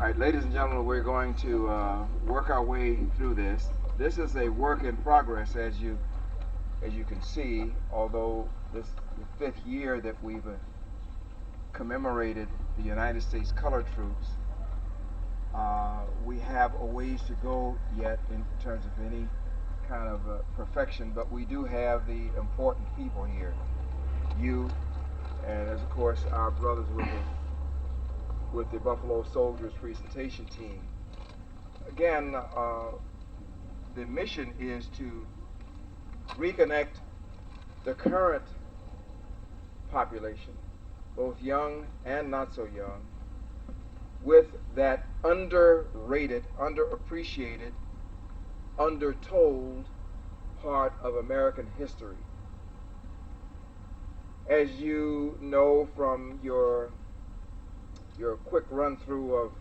right, ladies and gentlemen, we're going to work our way through this. This is a work in progress, as you can see. Although this is the 5th year that we've commemorated the United States colored troops, we have a ways to go yet in terms of any kind of perfection. But we do have the important people here. You, and as of course our brothers with the Buffalo Soldiers presentation team. Again, the mission is to reconnect the current population, both young and not so young, with that underrated, underappreciated, undertold part of American history. As you know from your quick run through of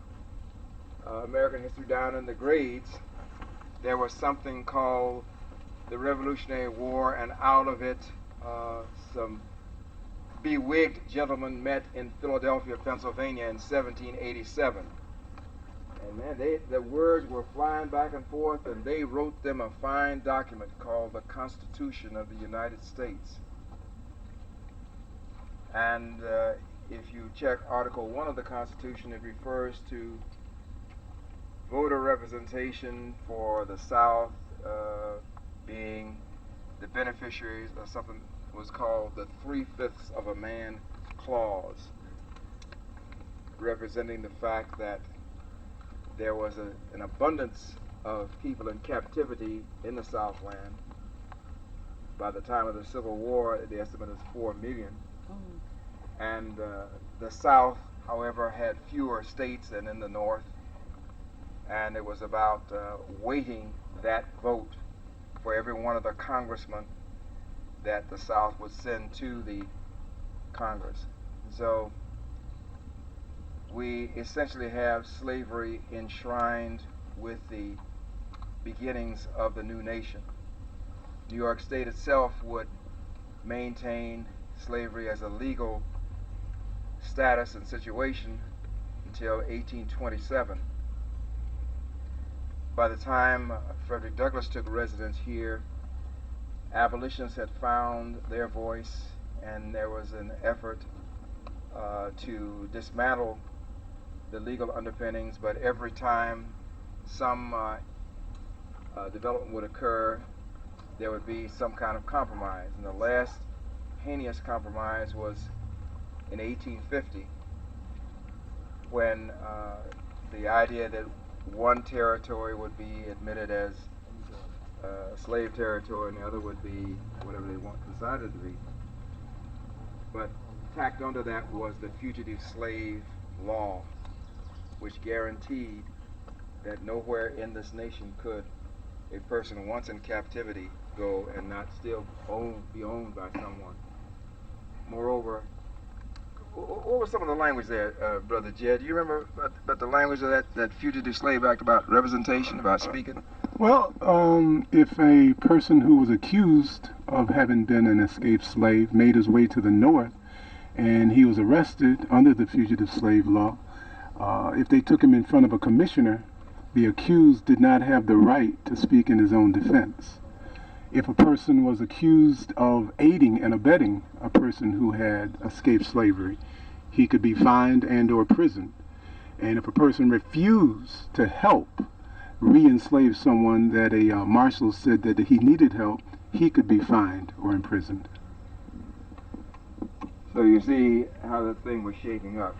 American history down in the grades, there was something called the Revolutionary War, and out of it some bewigged gentlemen met in Philadelphia, Pennsylvania in 1787. And man, the words were flying back and forth, and they wrote them a fine document called the Constitution of the United States. And if you check Article 1 of the Constitution, it refers to voter representation for the South being the beneficiaries of something that was called the 3/5 of a man clause, representing the fact that there was an abundance of people in captivity in the Southland. By the time of the Civil War, the estimate is 4 million. And the South, however, had fewer states than in the North, and it was about weighting that vote for every one of the congressmen that the South would send to the Congress. So we essentially have slavery enshrined with the beginnings of the new nation. New York State itself would maintain slavery as a legal status and situation until 1827. By the time Frederick Douglass took residence here, abolitionists had found their voice, and there was an effort to dismantle the legal underpinnings. But every time some development would occur, there would be some kind of compromise. And the last heinous compromise was in 1850, when the idea that one territory would be admitted as slave territory and the other would be whatever they decided to be. But tacked onto that was the fugitive slave law, which guaranteed that nowhere in this nation could a person once in captivity go and not still be owned by someone. Moreover, what was some of the language there, Brother Jed? Do you remember about the language of that Fugitive Slave Act, about representation, about speaking? Well, if a person who was accused of having been an escaped slave made his way to the North and he was arrested under the Fugitive Slave Law, if they took him in front of a commissioner, the accused did not have the right to speak in his own defense. If a person was accused of aiding and abetting a person who had escaped slavery, he could be fined and or imprisoned. And if a person refused to help re-enslave someone that a marshal said that he needed help, he could be fined or imprisoned. So you see how the thing was shaping up.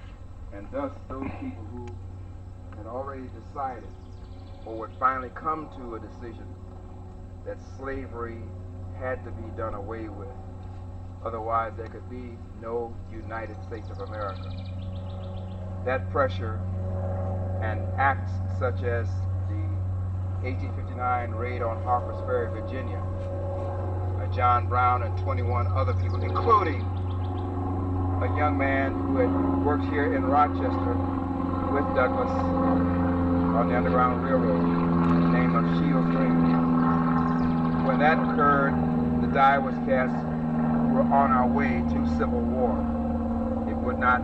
And thus those people who had already decided or would finally come to a decision that slavery had to be done away with. Otherwise, there could be no United States of America. That pressure and acts such as the 1859 raid on Harper's Ferry, Virginia, John Brown and 21 other people, including a young man who had worked here in Rochester with Douglas on the Underground Railroad, named of Shields Green. When that occurred, the die was cast. We're on our way to civil war. It would not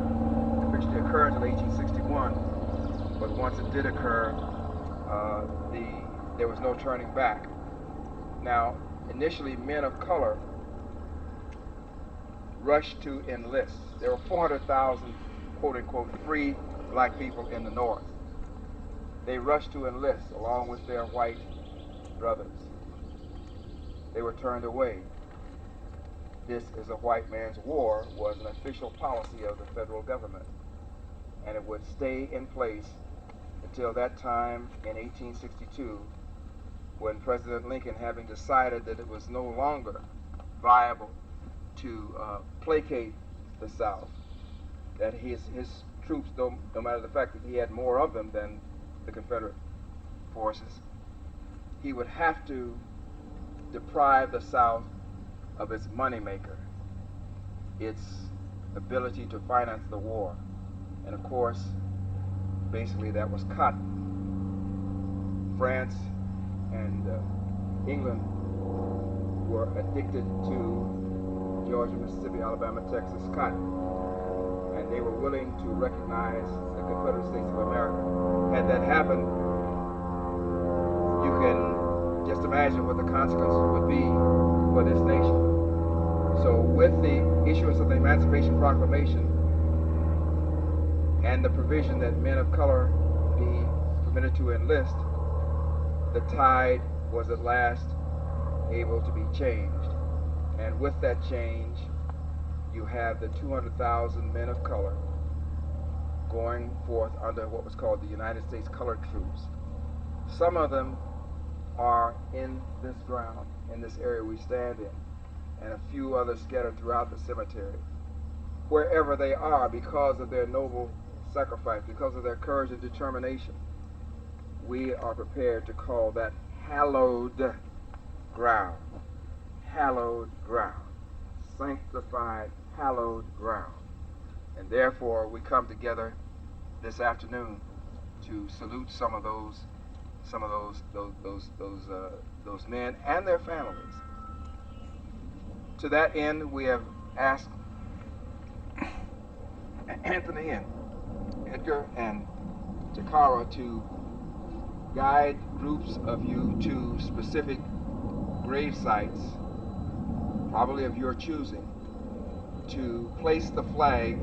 officially occur until 1861, but once it did occur, there was no turning back. Now, initially, men of color rushed to enlist. There were 400,000, quote-unquote, free black people in the North. They rushed to enlist along with their white brothers. They were turned away. This is a white man's war was an official policy of the federal government, and it would stay in place until that time in 1862, when President Lincoln, having decided that it was no longer viable to placate the South, that his troops, no matter the fact that he had more of them than the Confederate forces, he would have to deprive the South of its moneymaker, its ability to finance the war. And of course, basically that was cotton. France and England were addicted to Georgia, Mississippi, Alabama, Texas cotton, and they were willing to recognize the Confederate States of America. Had that happened, you can just imagine what the consequences would be for this nation. So with the issuance of the Emancipation Proclamation and the provision that men of color be permitted to enlist, the tide was at last able to be changed. And with that change, you have the 200,000 men of color going forth under what was called the United States Colored Troops. Some of them are in this ground, in this area we stand in, and a few others scattered throughout the cemetery. Wherever they are, because of their noble sacrifice, because of their courage and determination, we are prepared to call that hallowed ground. Hallowed ground. Sanctified, hallowed ground. And therefore, we come together this afternoon to salute some of those men and their families. To that end, we have asked Anthony and Edgar and Takara to guide groups of you to specific grave sites, probably of your choosing, to place the flag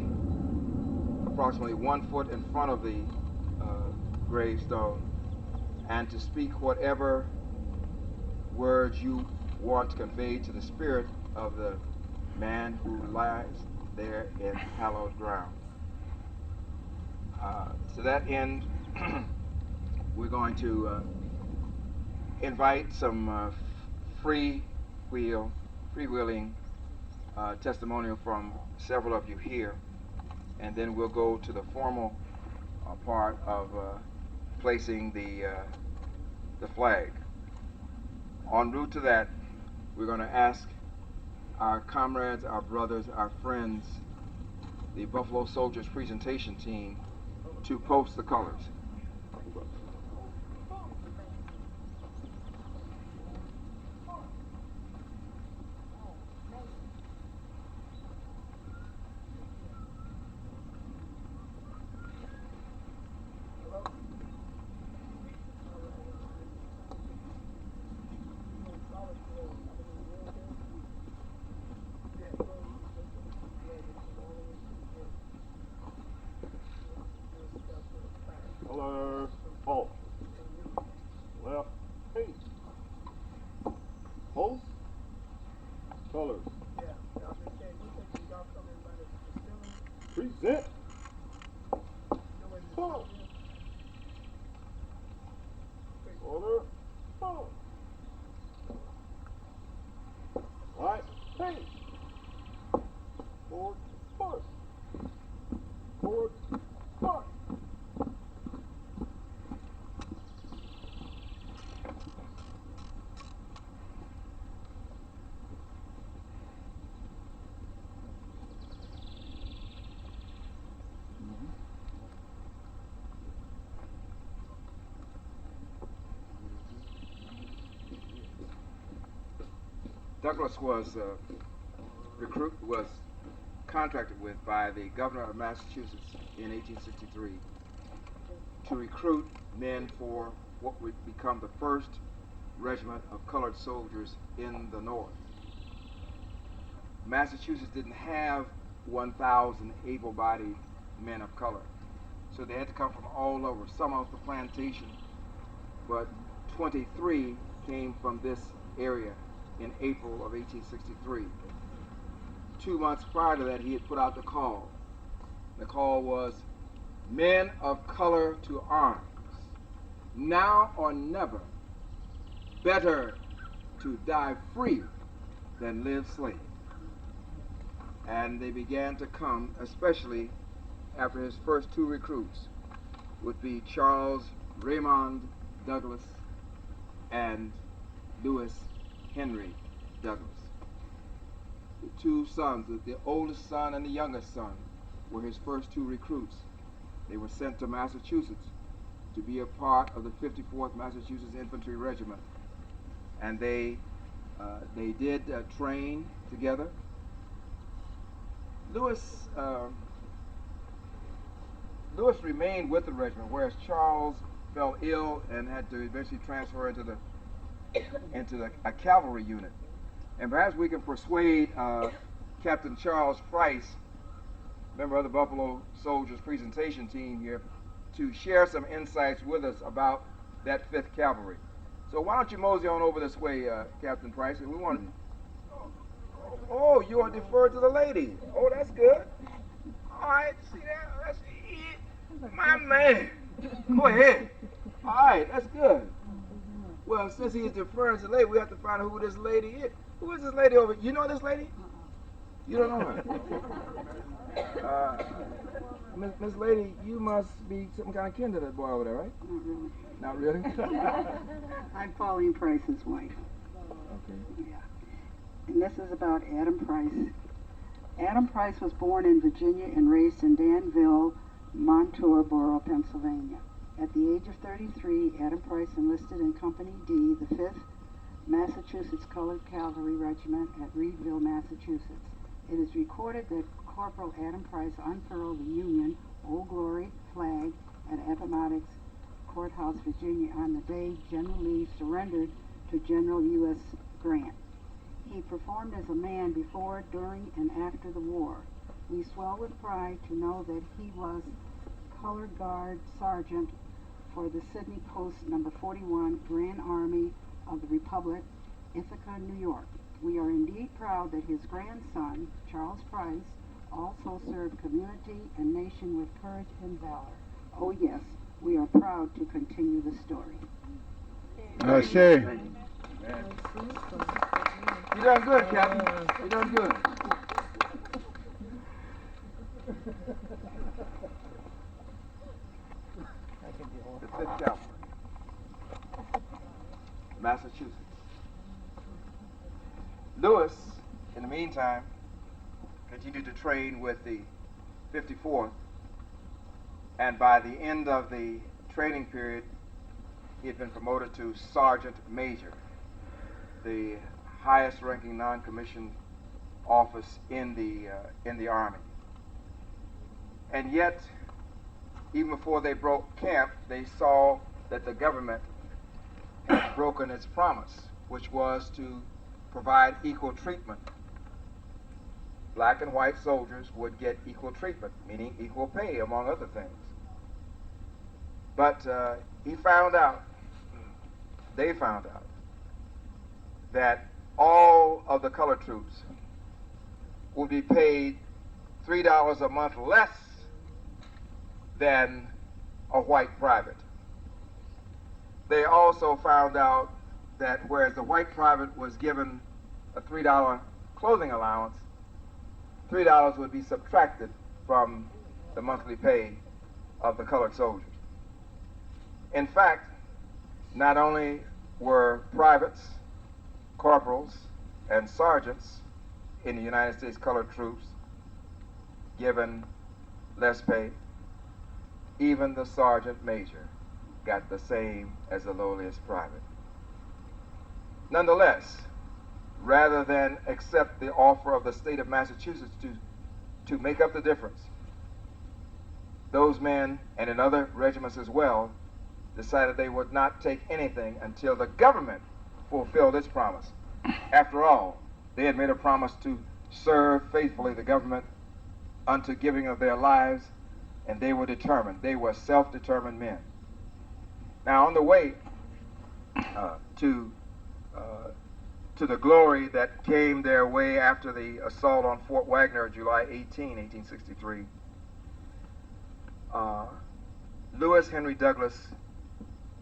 approximately 1 foot in front of the gravestone, and to speak whatever words you want to convey to the spirit of the man who lies there in hallowed ground. To that end, we're going to invite some freewheeling testimonial from several of you here, and then we'll go to the formal part of placing the flag. En route to that, we're going to ask our comrades, our brothers, our friends, the Buffalo Soldiers presentation team, to post the colors. Color alt. Left page. Post. Colors. Present. Color. Order. Color. Right page. Forward. Forward. Forward. Forward. Douglas was contracted with by the governor of Massachusetts in 1863 to recruit men for what would become the first regiment of colored soldiers in the North. Massachusetts didn't have 1,000 able-bodied men of color, so they had to come from all over, some off the plantation, but 23 came from this area in April of 1863. 2 months prior to that, he had put out the call. The call was, "Men of color to arms, now or never, better to die free than live slave." And they began to come, especially after his first 2 recruits, would be Charles Raymond Douglas and Lewis Henry Douglas. The 2 sons, the oldest son and the youngest son, were his first 2 recruits. They were sent to Massachusetts to be a part of the 54th Massachusetts Infantry Regiment. And they did train together. Lewis remained with the regiment, whereas Charles fell ill and had to eventually transfer into a cavalry unit. And perhaps we can persuade Captain Charles Price, member of the Buffalo Soldiers presentation team here, to share some insights with us about that 5th Cavalry. So why don't you mosey on over this way, Captain Price? We want. Oh, you are deferred to the lady. Oh, that's good. All right, see that? That's it. My man. Go ahead. All right, that's good. Well, since he is deferring to the lady, we have to find out who this lady is. Who is this lady over? You know this lady? You don't know her? Miss Lady, you must be some kind of kin to that boy over there, right? Not really. Not really? I'm Pauline Price's wife. Okay. Yeah. And this is about Adam Price. Adam Price was born in Virginia and raised in Danville, Montour Borough, Pennsylvania. At the age of 33, Adam Price enlisted in Company D, the 5th Massachusetts Colored Cavalry Regiment at Reedville, Massachusetts. It is recorded that Corporal Adam Price unfurled the Union Old Glory flag at Appomattox Courthouse, Virginia, on the day General Lee surrendered to General U.S. Grant. He performed as a man before, during, and after the war. We swell with pride to know that he was Color Guard Sergeant for the Sydney Post No. 41 Grand Army of the Republic, Ithaca, New York. We are indeed proud that his grandson, Charles Price, also served community and nation with courage and valor. Oh yes, we are proud to continue the story. Shay. You're doing good, Captain. You're doing good. The 5th Cavalry, Massachusetts. Lewis, in the meantime, continued to train with the 54th, and by the end of the training period, he had been promoted to Sergeant Major, the highest ranking non-commissioned office in the Army. And yet, even before they broke camp, they saw that the government had broken its promise, which was to provide equal treatment. Black and white soldiers would get equal treatment, meaning equal pay, among other things. But they found out, that all of the colored troops would be paid $3 a month less than a white private. They also found out that whereas the white private was given a $3 clothing allowance, $3 would be subtracted from the monthly pay of the colored soldiers. In fact, not only were privates, corporals, and sergeants in the United States colored troops given less pay, even the sergeant major got the same as the lowliest private. Nonetheless, rather than accept the offer of the state of Massachusetts to make up the difference, those men, and in other regiments as well, decided they would not take anything until the government fulfilled its promise. After all, they had made a promise to serve faithfully the government unto giving of their lives, and they were determined. They were self-determined men. Now, on the way to the glory that came their way after the assault on Fort Wagner, July 18, 1863, Lewis Henry Douglas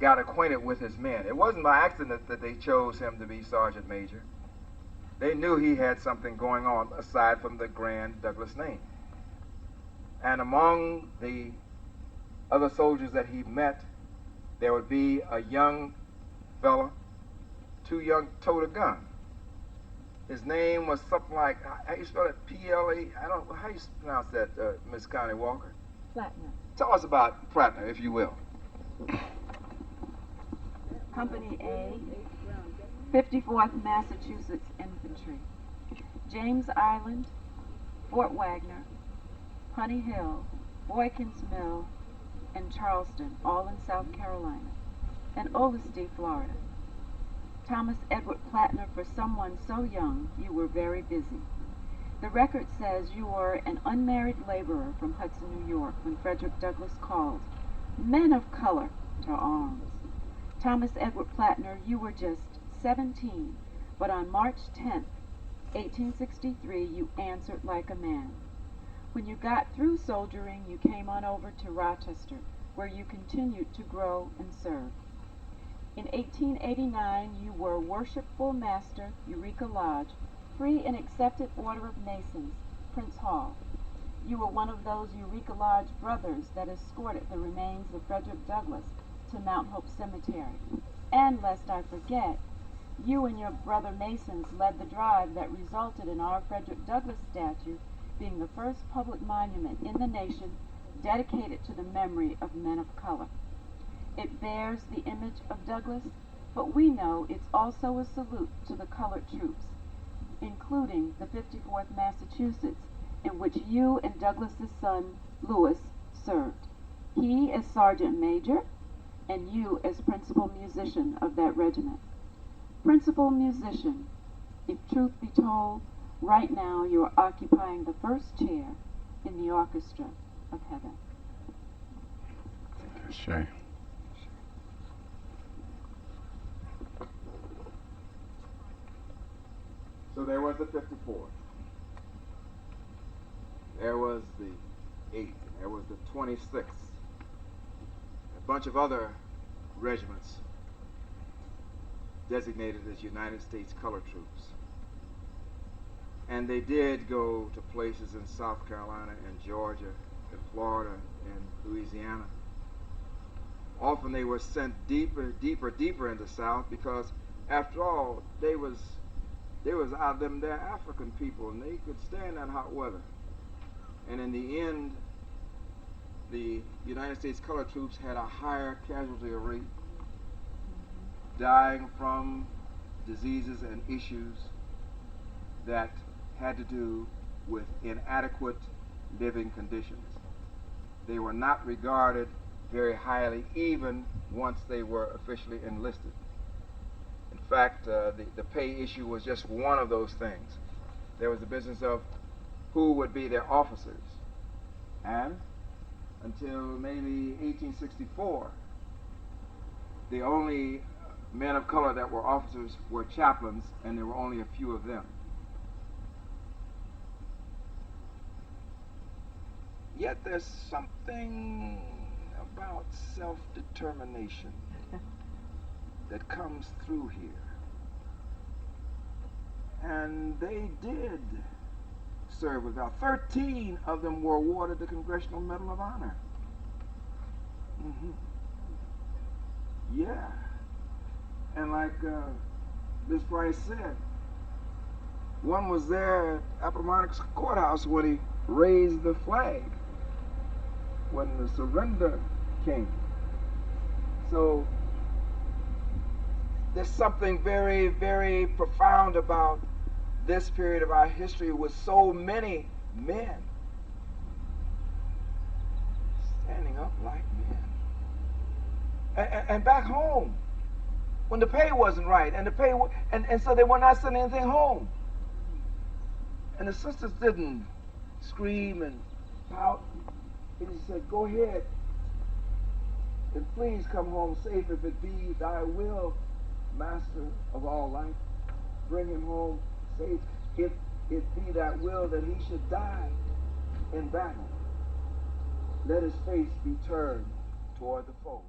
got acquainted with his men. It wasn't by accident that they chose him to be Sergeant Major. They knew he had something going on aside from the grand Douglas name. And among the other soldiers that he met, there would be a young fella, too young to tote a gun. His name was something like, how you spell it? P-L-A? I don't know. How you pronounce that, Miss Connie Walker? Platinum. Tell us about Platinum, if you will. Company A, 54th Massachusetts Infantry. James Island, Fort Wagner, Honey Hill, Boykins Mill, and Charleston, all in South Carolina, and Olustee, Florida. Thomas Edward Plattner, for someone so young, you were very busy. The record says you were an unmarried laborer from Hudson, New York, when Frederick Douglass called men of color to arms. Thomas Edward Plattner, you were just 17, but on March 10th, 1863, you answered like a man. When you got through soldiering, you came on over to Rochester, where you continued to grow and serve. In 1889, you were Worshipful Master, Eureka Lodge, Free and Accepted Order of Masons, Prince Hall. You were one of those Eureka Lodge brothers that escorted the remains of Frederick Douglass to Mount Hope Cemetery. And lest I forget, you and your brother Masons led the drive that resulted in our Frederick Douglass statue being the first public monument in the nation dedicated to the memory of men of color. It bears the image of Douglass, but we know it's also a salute to the colored troops, including the 54th Massachusetts, in which you and Douglas's son, Lewis, served. He as Sergeant Major, and you as principal musician of that regiment. Principal musician, if truth be told, right now you are occupying the first chair in the orchestra of heaven. Sure. So there was the 54th. There was the 8th. There was the 26th. A bunch of other regiments designated as United States Colored Troops. And they did go to places in South Carolina and Georgia and Florida and Louisiana. Often they were sent deeper into the South because, after all, they was out of them there African people, and they could stand that hot weather. And in the end, the United States Colored Troops had a higher casualty rate, dying from diseases and issues that had to do with inadequate living conditions. They were not regarded very highly even once they were officially enlisted. In fact, the pay issue was just one of those things. There was the business of who would be their officers. And until maybe 1864, the only men of color that were officers were chaplains, and there were only a few of them. Yet there's something about self-determination that comes through here. And they did serve with valor. 13 of them were awarded the Congressional Medal of Honor. Yeah. And like Ms. Price said, one was there at Appomattox Courthouse when he raised the flag when the surrender came. So there's something very, very profound about this period of our history with so many men bring up like men. And back home, when the pay wasn't right, and so they were not sending anything home. And the sisters didn't scream and pout. They just said, go ahead, and please come home safe if it be thy will, Master of all life. Bring him home safe if it be that will that he should die in battle. Let his face be turned toward the foe.